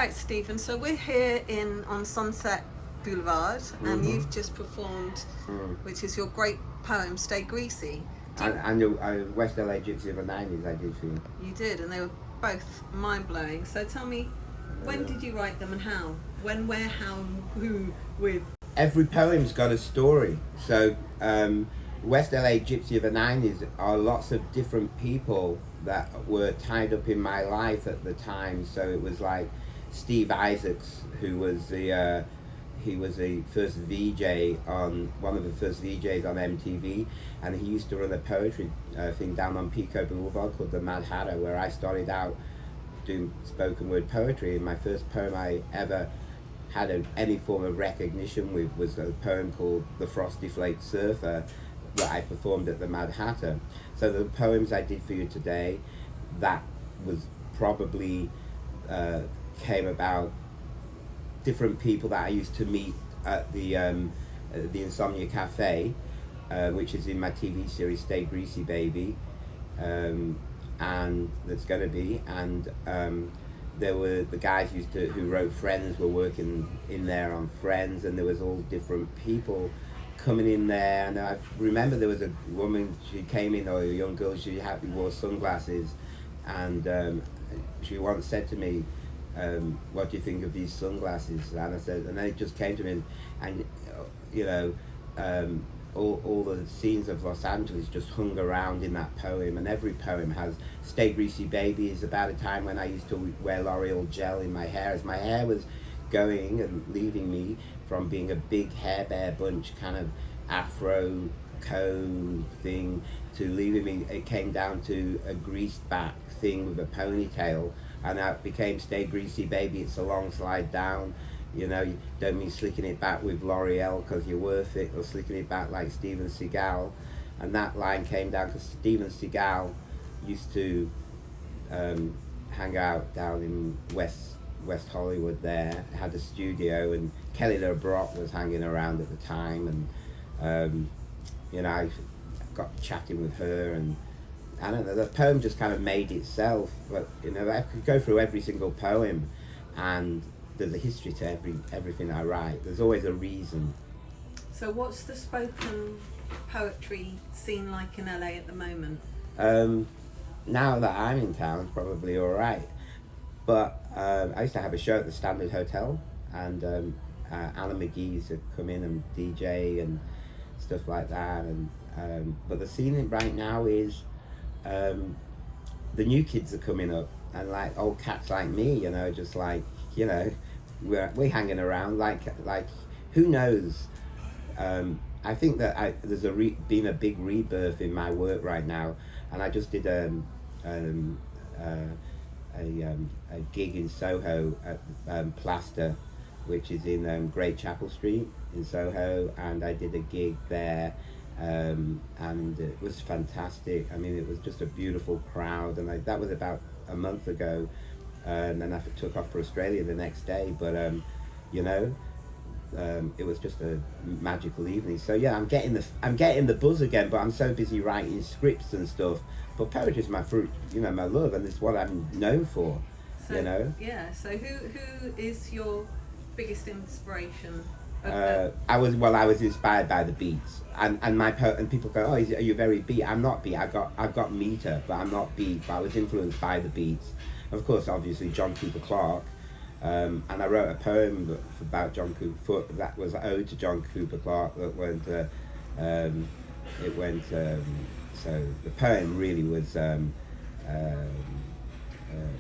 Right, Stephen, so we're here on Sunset Boulevard, and you've just performed, which is your great poem, Stay Greasy. And the West LA Gypsy of the 90s I did for you. You did, and they were both mind-blowing. So tell me, when did you write them and how? When, where, how, who, with? Every poem's got a story. So West LA Gypsy of the 90s are lots of different people that were tied up in my life at the time. So it was like Steve Isaacs, who was the first VJ on one of the first VJs on MTV, and he used to run a poetry thing down on Pico Boulevard called the Mad Hatter, where I started out doing spoken word poetry. And my first poem I ever had any form of recognition with was a poem called The Frosty Flake Surfer that I performed at the Mad Hatter. So the poems I did for you today, that was probably came about different people that I used to meet at the Insomnia Cafe, which is in my TV series Stay Greasy Baby, and that's going to be, and there were the guys who wrote Friends were working in there on Friends, and there was all different people coming in there. And I remember there was a woman, she came in, or a young girl, she wore sunglasses, and she once said to me, what do you think of these sunglasses? And I said, and then it just came to me, and you know, all the scenes of Los Angeles just hung around in that poem. And every poem has Stay Greasy Baby is about a time when I used to wear L'Oreal gel in my hair, as my hair was going and leaving me from being a big hair bear bunch kind of afro comb thing to leaving me, it came down to a greased back thing with a ponytail, and that became Stay Greasy Baby, it's a long slide down. You know, you don't mean slicking it back with L'Oreal because you're worth it, or slicking it back like Steven Seagal. And that line came down because Steven Seagal used to hang out down in West Hollywood there, had a studio, and Kelly LeBrock was hanging around at the time, and you know, I got chatting with her, and I don't know, the poem just kind of made itself. But you know, I could go through every single poem, and there's a history to everything I write. There's always a reason. So what's the spoken poetry scene like in LA at the moment? Now that I'm in town, it's probably all right. But I used to have a show at the Standard Hotel, and Anna McGee used to come in and DJ and stuff like that. And but the scene right now is the new kids are coming up, and like old cats like me, you know, just like, you know, we're hanging around like who knows. I think that there's been a big rebirth in my work right now, and I just did a gig in Soho at Plaster, which is in Great Chapel Street in Soho, and I did a gig there, and it was fantastic. I mean, it was just a beautiful crowd, and that was about a month ago, and then I took off for Australia the next day. But you know, it was just a magical evening. So yeah, I'm getting the buzz again, but I'm so busy writing scripts and stuff. But poetry is my fruit, you know, my love, and it's what I'm known for. So, you know. Yeah. So who is your biggest inspiration? I was inspired by the beats, and people go, oh, are you very beat? I'm not beat. I've got meter, but I'm not beat. But I was influenced by the beats. Of course, obviously John Cooper Clarke, and I wrote a poem about John Cooper that was an ode to John Cooper Clarke that went. So the poem really was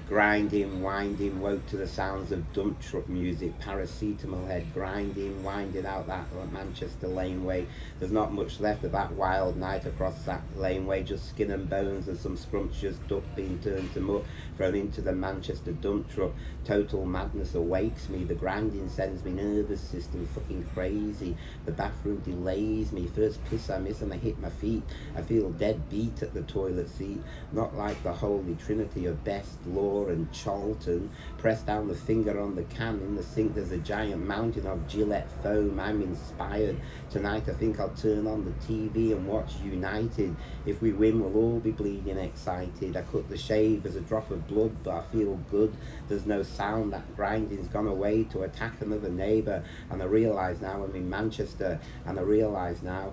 grinding, winding, woke to the sounds of dump truck music, paracetamol head grinding, winding out that Manchester laneway. There's not much left of that wild night across that laneway, just skin and bones and some scrumptious duck being turned to muck, thrown into the Manchester dump truck. Total madness awakes me, the grinding sends me nervous system fucking crazy. The bathroom delays me, first piss I miss and I hit my feet. I feel dead beat at the toilet seat, not like the holy trinity of best Law and Charlton. Press down the finger on the can. In the sink there's a giant mountain of Gillette foam. I'm inspired. Tonight I think I'll turn on the TV and watch United. If we win, we'll all be bleeding excited. I cut the shave as a drop of blood, but I feel good. There's no sound. That grinding's gone away to attack another neighbour. And I realise now I'm in Manchester. And I realise now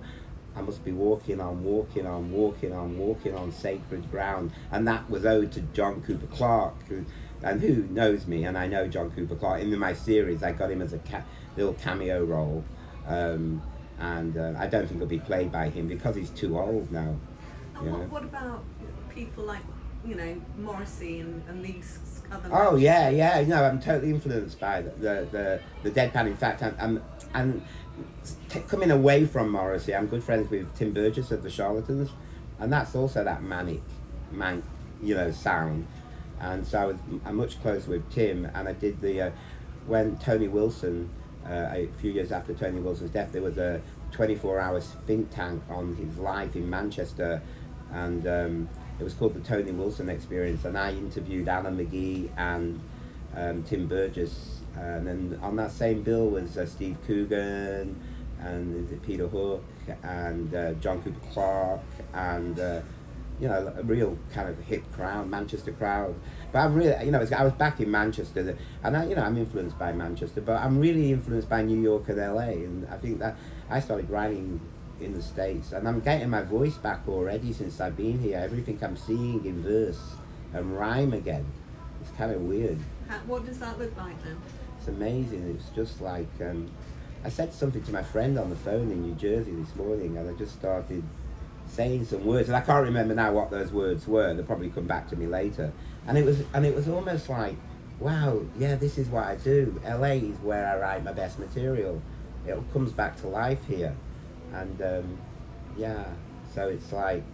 I must be walking on sacred ground. And that was owed to John Cooper Clarke, and who knows me, and I know John Cooper Clarke. In my series, I got him as a little cameo role, and I don't think it'll be played by him because he's too old now. And what about people like, Morrissey and these other? Oh yeah. No, I'm totally influenced by the deadpan. In fact, I'm coming away from Morrissey. I'm good friends with Tim Burgess of the Charlatans, and that's also that manic sound. And so I'm much closer with Tim, and I did when Tony Wilson, a few years after Tony Wilson's death, there was a 24-hour think tank on his life in Manchester, and it was called the Tony Wilson Experience, and I interviewed Alan McGee and Tim Burgess, and then on that same bill was Steve Coogan, and is it Peter Hook, and John Cooper Clarke, and a real kind of hip crowd, Manchester crowd. But I'm really, I was back in Manchester, and I'm influenced by Manchester, but I'm really influenced by New York and LA, and I think that I started writing in the States, and I'm getting my voice back already since I've been here. Everything I'm seeing in verse and rhyme again. It's kind of weird. What does that look like then? It's amazing. It's just like, I said something to my friend on the phone in New Jersey this morning, and I just started saying some words, and I can't remember now what those words were. They'll probably come back to me later. And it was almost like, wow, yeah, this is what I do. LA is where I write my best material. It all comes back to life here. And so it's like,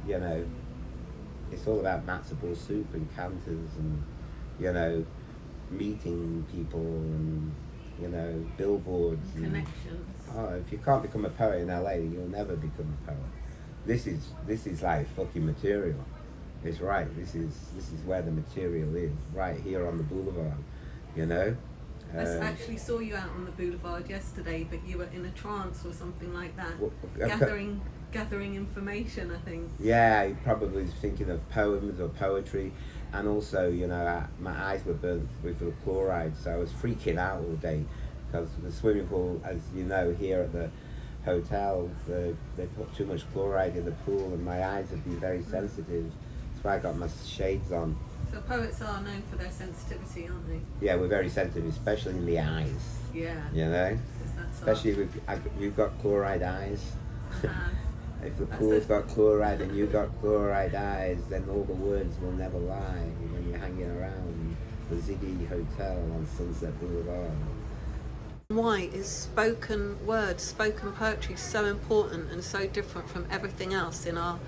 it's all about matzo ball soup and canters and, meeting people and, billboards. Connections. If you can't become a poet in LA, you'll never become a poet. This is like fucking material. It's right. This is where the material is, right here on the boulevard. I actually saw you out on the boulevard yesterday, but you were in a trance or something like that, gathering information, I think. Yeah, he probably was thinking of poems or poetry, and also, my eyes were burnt with the chloride, so I was freaking out all day, because the swimming pool, as you know, here at the hotel, they put too much chloride in the pool, and my eyes have been very sensitive. That's why I got my shades on. So poets are known for their sensitivity, aren't they? Yeah, we're very sensitive, especially in the eyes. Yeah. Especially you've got chloride eyes. If the pool's got chloride and you've got chloride eyes, then all the words will never lie when you're hanging around the Ziggy Hotel on Sunset Boulevard. Why is spoken words, spoken poetry so important and so different from everything else in our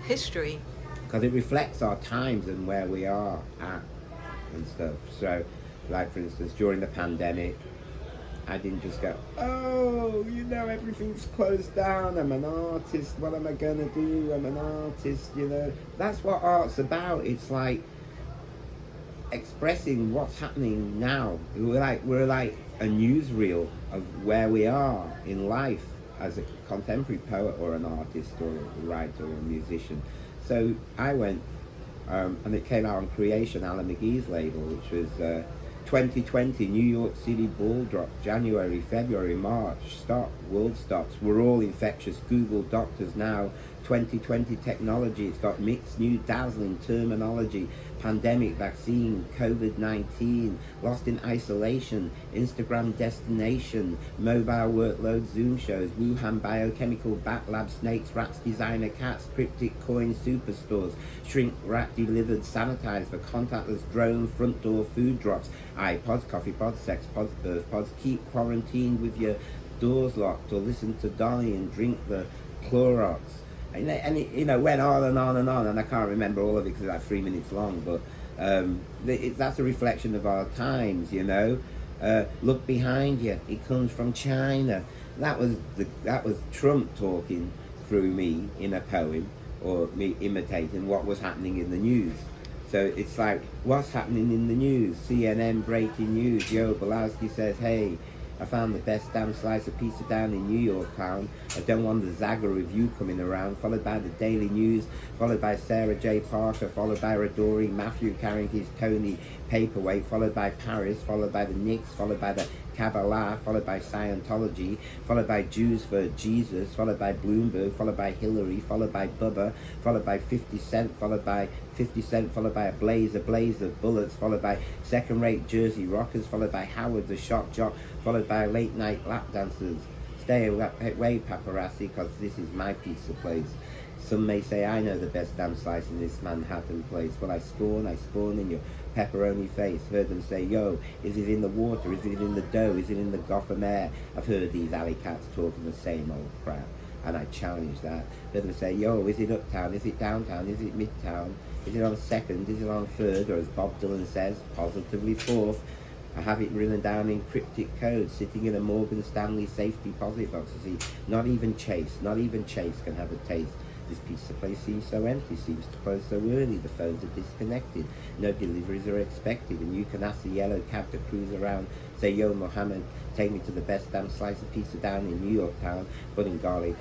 history? Because it reflects our times and where we are at and stuff. So, like for instance, during the pandemic, I didn't just go, everything's closed down, I'm an artist, what am I gonna do, I'm an artist, That's what art's about. It's like expressing what's happening now. We're like a newsreel of where we are in life as a contemporary poet or an artist or a writer or a musician. So I went, and it came out on Creation, Alan McGee's label, which was 2020, New York City ball drop, January, February, March, stop, world stops, we're all infectious, Google doctors now, 2020 technology, it's got mixed new dazzling terminology, pandemic, vaccine, COVID-19, lost in isolation, Instagram destination, mobile workload, Zoom shows, Wuhan biochemical bat lab, snakes, rats, designer cats, cryptic coin superstores, shrink rat delivered, sanitized for contactless drone, front door food drops, iPods, coffee pods, sex pods, birth pods, keep quarantined with your doors locked, or listen to Dolly and drink the Clorox. And it went on and on and on, and I can't remember all of it because it's like 3 minutes long, but that's a reflection of our times, Look behind you, it comes from China. That was Trump talking through me in a poem, or me imitating what was happening in the news. So it's like, what's happening in the news? CNN breaking news. Yo, Belowsky says, hey, I found the best damn slice of pizza down in New York town. I don't want the Zaga review coming around, followed by the Daily News, followed by Sarah J. Parker, followed by Radori, Matthew carrying his Tony paperweight, followed by Paris, followed by the Knicks, followed by the Kabbalah, followed by Scientology, followed by Jews for Jesus, followed by Bloomberg, followed by Hillary, followed by Bubba, followed by 50 Cent, followed by 50 Cent, followed by a blaze of bullets, followed by second-rate Jersey rockers, followed by Howard the shock jock, followed by late-night lap dancers. Stay away, paparazzi, because this is my pizza place. Some may say I know the best damn slice in this Manhattan place, but I scorn in your pepperoni face. Heard them say, yo, is it in the water? Is it in the dough? Is it in the Gotham air? I've heard these alley cats talking the same old crap, and I challenge that. Heard them say, yo, is it uptown? Is it downtown? Is it midtown? Is it on 2nd? Is it on 3rd? Or as Bob Dylan says, positively 4th. I have it written down in cryptic code, sitting in a Morgan Stanley safe deposit box. You see, not even Chase can have a taste. This pizza place seems so empty, seems to close so early, the phones are disconnected, no deliveries are expected, and you can ask the yellow cab to cruise around, say, yo, Mohammed, take me to the best damn slice of pizza down in New York town, but in garlic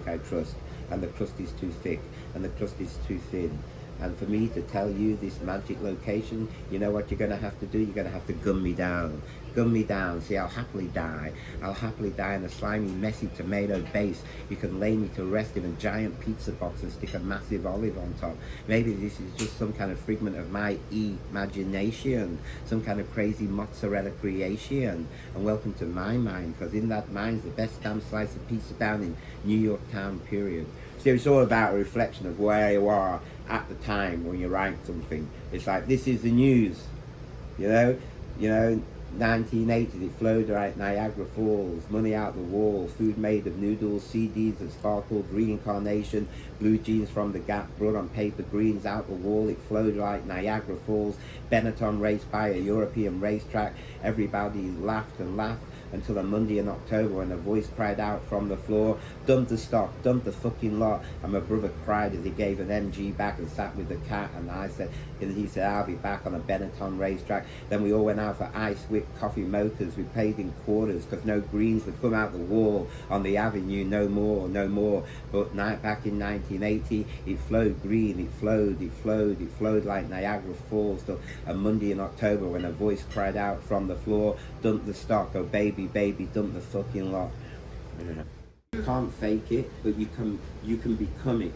I trust, and the crust is too thick, and the crust is too thin. And for me to tell you this magic location, you know what you're going to have to do? You're going to have to gun me down. Gun me down. See, I'll happily die. I'll happily die in a slimy, messy tomato base. You can lay me to rest in a giant pizza box and stick a massive olive on top. Maybe this is just some kind of figment of my imagination, some kind of crazy mozzarella creation. And welcome to my mind, because in that mind's the best damn slice of pizza down in New York town, period. So it's all about a reflection of where you are at the time when you write something. It's like, this is the news, you know, 1980s, it flowed right Niagara Falls, money out the wall, food made of noodles, CDs that sparkled, reincarnation, blue jeans from the Gap, blood on paper, greens out the wall, it flowed like Niagara Falls, Benetton raced by a European racetrack, everybody laughed and laughed, until a Monday in October when a voice cried out from the floor, dump the stock, dump the fucking lot. And my brother cried as he gave an MG back and sat with the cat, and he said, I'll be back on a Benetton racetrack. Then we all went out for ice whipped coffee mochas. We paid in quarters because no greens would come out the wall on the avenue, no more. But back in 1980, it flowed green, it flowed like Niagara Falls till a Monday in October when a voice cried out from the floor, dump the stock, oh baby, dump the fucking lot. You can't fake it, but you can become it.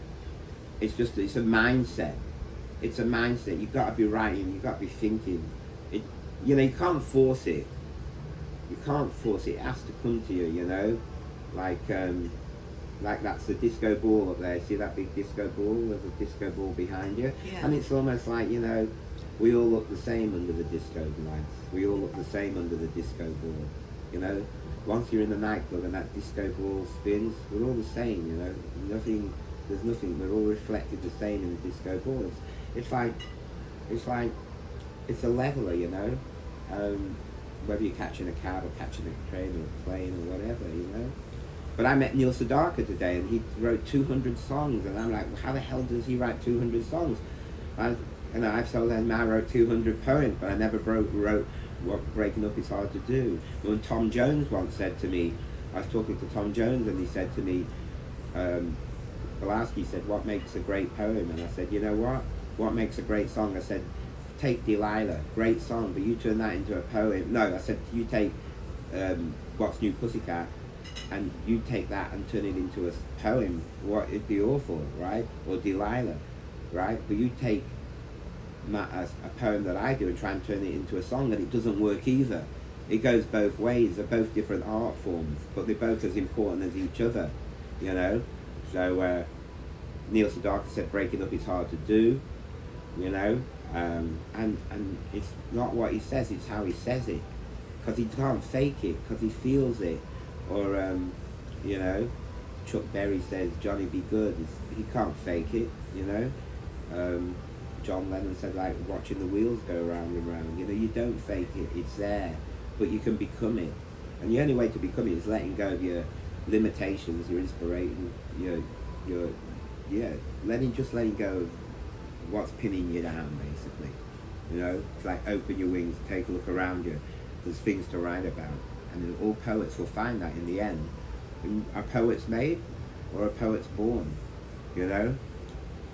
It's a mindset. It's a mindset. You've got to be writing, you've got to be thinking. You can't force it. You can't force it. It has to come to you, you know? Like that's the disco ball up there. See that big disco ball? There's a disco ball behind you. Yeah. And it's almost like, we all look the same under the disco lights. We all look the same under the disco ball. Once you're in the nightclub and that disco ball spins, we're all the same, there's nothing, we're all reflected the same in the disco ball. It's a leveler, whether you're catching a cab or catching a train or a plane or whatever, But I met Neil Sedaka today and he wrote 200 songs, and I'm like, well, how the hell does he write 200 songs? I've told him I wrote 200 poems, but I never wrote what breaking up is hard to do. When Tom Jones once said to me, I was talking to Tom Jones and he said to me, Belowsky said, what makes a great poem? And I said, you know what makes a great song? I said, take Delilah, great song, but you turn that into a poem. No, I said, you take What's New Pussycat, and you take that and turn it into a poem. It'd be awful, right? Or Delilah, right? But you take a poem that I do and try and turn it into a song, and it doesn't work either. It goes both ways. They're both different art forms, but they're both as important as each other, So Neil Sedaka said breaking up is hard to do, and it's not what he says, it's how he says it, because he can't fake it, because he feels it. Or Chuck Berry says Johnny be good, he can't fake it, John Lennon said, like watching the wheels go round and round. You don't fake it, it's there, but you can become it. And the only way to become it is letting go of your limitations, your inspiration, letting go of what's pinning you down, basically. You know, it's like open your wings, take a look around you. There's things to write about, and all poets will find that in the end. Are poets made, or are poets born? You know?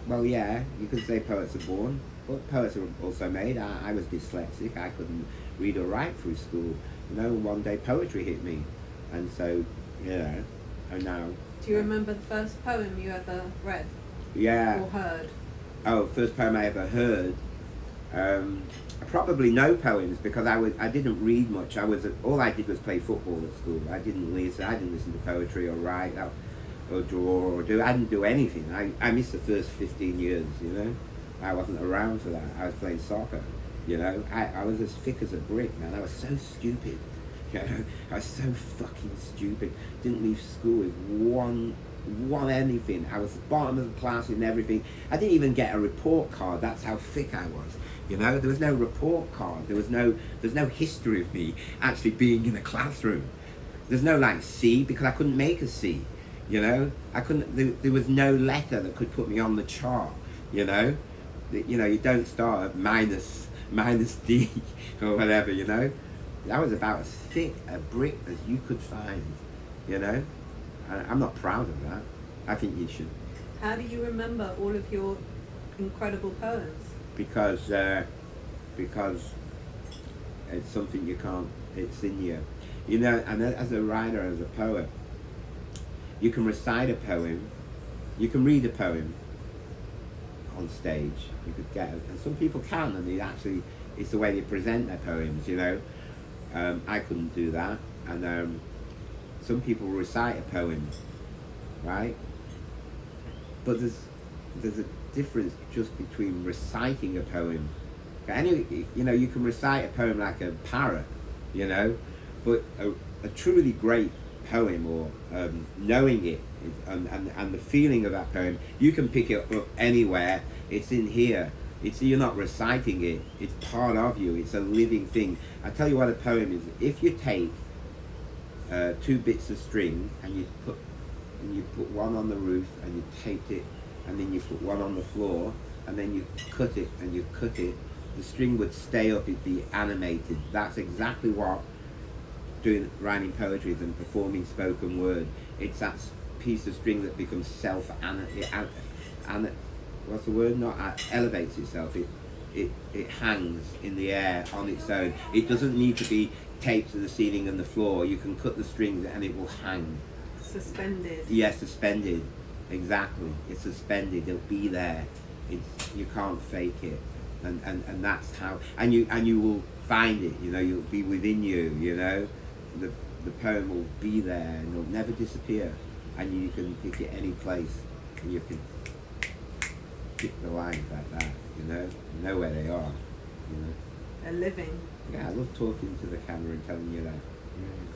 Well, yeah, you could say poets are born, but poets are also made. I was dyslexic. I couldn't read or write through school. You know, one day poetry hit me, and so, you know, and now. Do you remember the first poem you ever read? Yeah. Or heard? Oh, first poem I ever heard. Probably no poems, because I didn't read much. All I did was play football at school. I didn't listen to poetry or write or draw or do. I didn't do anything. I missed the first 15 years. You know, I wasn't around for that. I was playing soccer. You know, I was as thick as a brick, man. I was so stupid. You know, I was so fucking stupid. Didn't leave school with one anything. I was the bottom of the class in everything. I didn't even get a report card. That's how thick I was. You know, there was no report card. There's no history of me actually being in a classroom. There's no like C, because I couldn't make a C. You know, I couldn't. There was no letter that could put me on the chart. You know, you don't start at minus D or whatever. You know, I was about as thick a brick as you could find. You know, I'm not proud of that. I think you should. How do you remember all of your incredible poems? Because it's something you can't. It's in you. You know, and as a writer, as a poet, you can recite a poem, you can read a poem on stage. You could get it, and some people can, and it's the way they present their poems. You know, I couldn't do that, and some people recite a poem, right? But there's a difference just between reciting a poem. You know, you can recite a poem like a parrot, you know, but a truly great poem, or knowing it and the feeling of that poem, you can pick it up anywhere. It's in here. You're not reciting it. It's part of you. It's a living thing. I tell you what a poem is. If you take 2 bits of string and you put one on the roof and you taped it, and then you put one on the floor, and then you cut it and you cut it, the string would stay up, it'd be animated. That's exactly what writing poetry is, and performing spoken word. It's that piece of string that becomes what's the word? Elevates itself. It hangs in the air on its own. It doesn't need to be taped to the ceiling and the floor. You can cut the strings and it will hang. Suspended. Yeah, suspended. Exactly. It's suspended. It'll be there. You can't fake it, and that's how. And you will find it. You know, you'll be within you. You know, the poem will be there and it'll never disappear. And you can pick it any place, and you can pick the lines like that. You know where they are. You know. They're living. Yeah, I love talking to the camera and telling you that. Yeah.